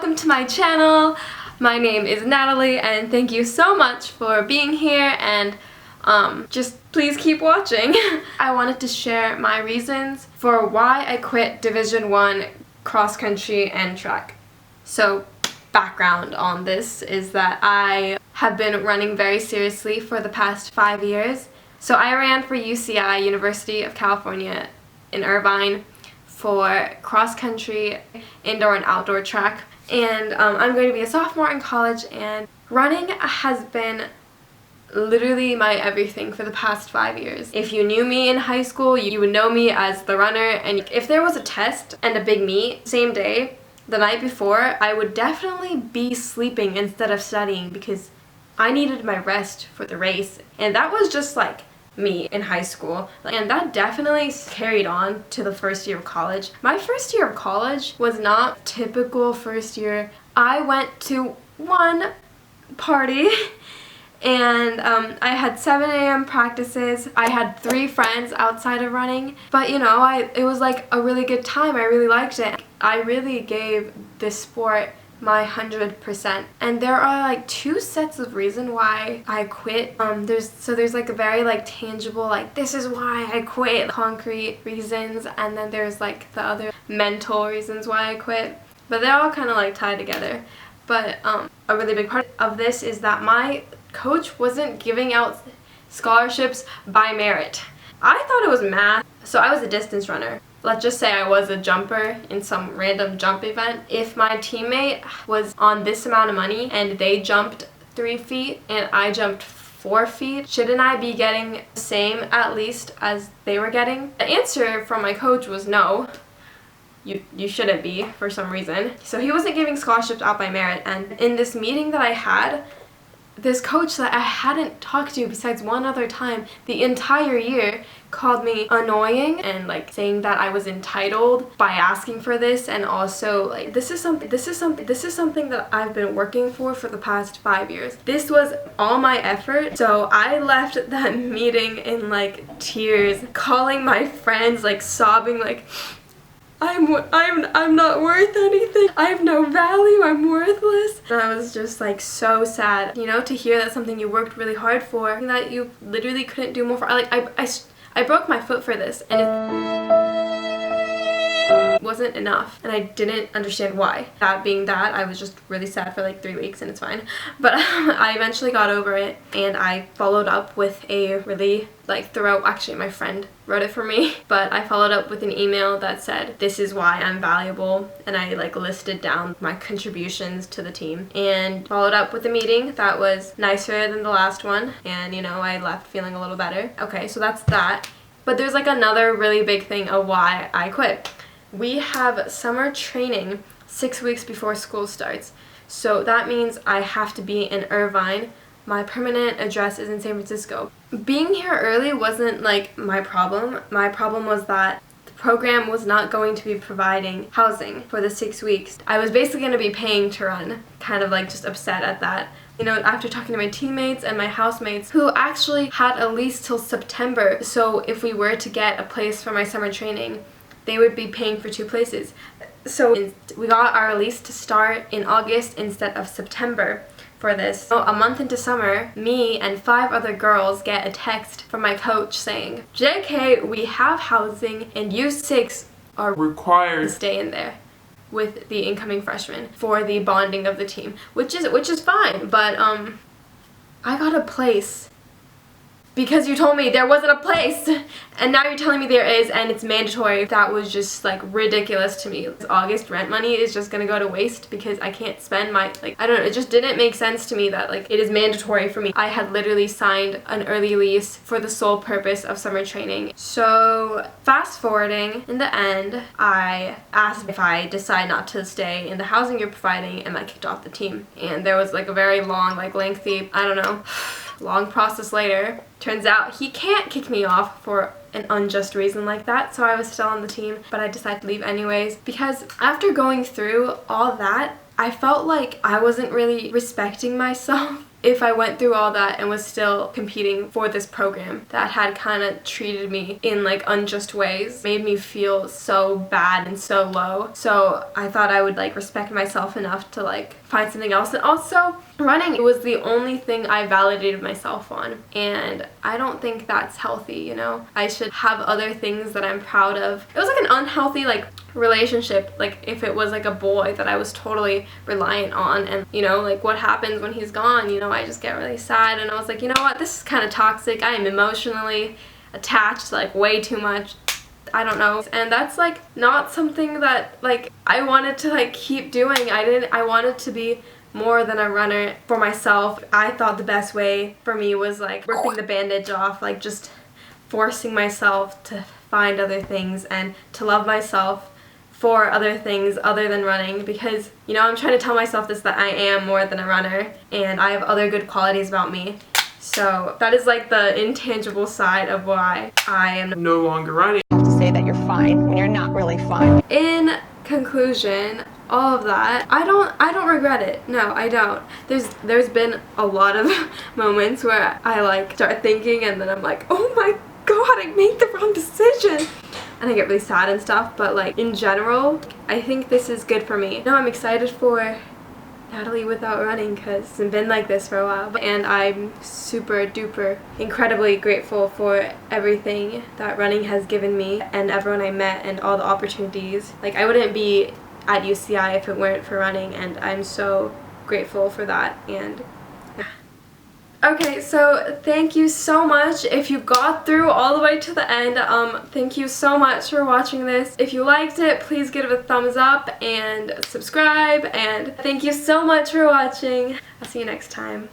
welcome to my channel. My name is Natalie and thank you so much for being here and just please keep watching. I wanted to share my reasons for why I quit Division 1 cross country and track. So background on this is that I have been running very seriously for the past 5 years. So I ran for UCI, University of California in Irvine, for cross country, indoor and outdoor track. And I'm going to be a sophomore in college, and running has been literally my everything for the past 5 years. If you knew me in high school, you would know me as the runner, and if there was a test and a big meet same day, the night before, I would definitely be sleeping instead of studying because I needed my rest for the race. And that was just like me in high school, and that definitely carried on to the first year of college. My first year of college was not typical first year. I went to one party and I had 7 a.m. practices. I had 3 friends outside of running, but you know, it was like a really good time. I really liked it. I really gave this sport my 100%. And there are like 2 sets of reasons why I quit. There's like a very like tangible, like this is why I quit, concrete reasons, and then there's like the other mental reasons why I quit. But they're all kind of like tied together. But a really big part of this is that my coach wasn't giving out scholarships by merit. I thought it was math, so I was a distance runner. Let's just say I was a jumper in some random jump event. If my teammate was on this amount of money and they jumped 3 feet and I jumped 4 feet, shouldn't I be getting the same at least as they were getting? The answer from my coach was no. You shouldn't be for some reason. So he wasn't giving scholarships out by merit, and in this meeting that I had, this coach that I hadn't talked to besides one other time the entire year called me annoying and like saying that I was entitled by asking for this, and also like this is something that I've been working for the past 5 years. This was all my effort. So I left that meeting in like tears, calling my friends, like sobbing, like I'm not worth anything. I have no value. I'm worthless. And I was just like so sad, you know, to hear that something you worked really hard for, and that you literally couldn't do more for. Like I broke my foot for this, and it wasn't enough, and I didn't understand why. That being that, I was just really sad for like 3 weeks, and it's fine. But I eventually got over it, and I followed up with a really actually my friend wrote it for me, but I followed up with an email that said, this is why I'm valuable, and I like listed down my contributions to the team, and followed up with a meeting that was nicer than the last one, and you know, I left feeling a little better. Okay, so that's that. But there's like another really big thing of why I quit. We have summer training 6 weeks before school starts, so that means I have to be in Irvine. My permanent address is in San Francisco. Being here early wasn't like my problem. My problem was that the program was not going to be providing housing for the 6 weeks. I was basically going to be paying to run. Kind of like just upset at that. You know, after talking to my teammates and my housemates who actually had a lease till September, so if we were to get a place for my summer training, they would be paying for 2 places. So we got our lease to start in August instead of September for this. So a month into summer, me and 5 other girls get a text from my coach saying, JK, we have housing and you 6 are required to stay in there with the incoming freshmen for the bonding of the team, which is fine, but I got a place because you told me there wasn't a place, and now you're telling me there is, and it's mandatory. That was just like ridiculous to me. This August rent money is just gonna go to waste because I can't spend my, like, I don't know, it just didn't make sense to me that like it is mandatory for me. I had literally signed an early lease for the sole purpose of summer training. So fast forwarding, in the end, I asked if I decide not to stay in the housing you're providing, am I kicked off the team? And there was like a very long, like lengthy, I don't know, long process later. Turns out he can't kick me off for an unjust reason like that, so I was still on the team, but I decided to leave anyways because after going through all that, I felt like I wasn't really respecting myself if I went through all that and was still competing for this program that had kind of treated me in like unjust ways, made me feel so bad and so low. So I thought I would like respect myself enough to like find something else. And also running was the only thing I validated myself on, and I don't think that's healthy, you know? I should have other things that I'm proud of. It was like an unhealthy like relationship, like if it was like a boy that I was totally reliant on, and you know, like what happens when he's gone, you know, I just get really sad, and I was like, you know what, this is kind of toxic. I am emotionally attached like way too much. I don't know. And that's like not something that like I wanted to like keep doing. I wanted to be more than a runner for myself. I thought the best way for me was like ripping the bandage off, like just forcing myself to find other things and to love myself for other things other than running, because you know, I'm trying to tell myself this, that I am more than a runner and I have other good qualities about me. So that is like the intangible side of why I am no longer running. To say that you're fine when you're not really fine. In conclusion, all of that, I don't regret it. No, I don't. There's been a lot of moments where I like start thinking and then I'm like, oh my god, I made the wrong decision, and I get really sad and stuff. But like in general, I think this is good for me. No, I'm excited for Natalie without running, because it's been like this for a while, and I'm super duper incredibly grateful for everything that running has given me and everyone I met and all the opportunities. Like I wouldn't be at UCI if it weren't for running, and I'm so grateful for that. And yeah. Okay, so thank you so much if you got through all the way to the end. Thank you so much for watching this. If you liked it, please give it a thumbs up and subscribe, and thank you so much for watching. I'll see you next time.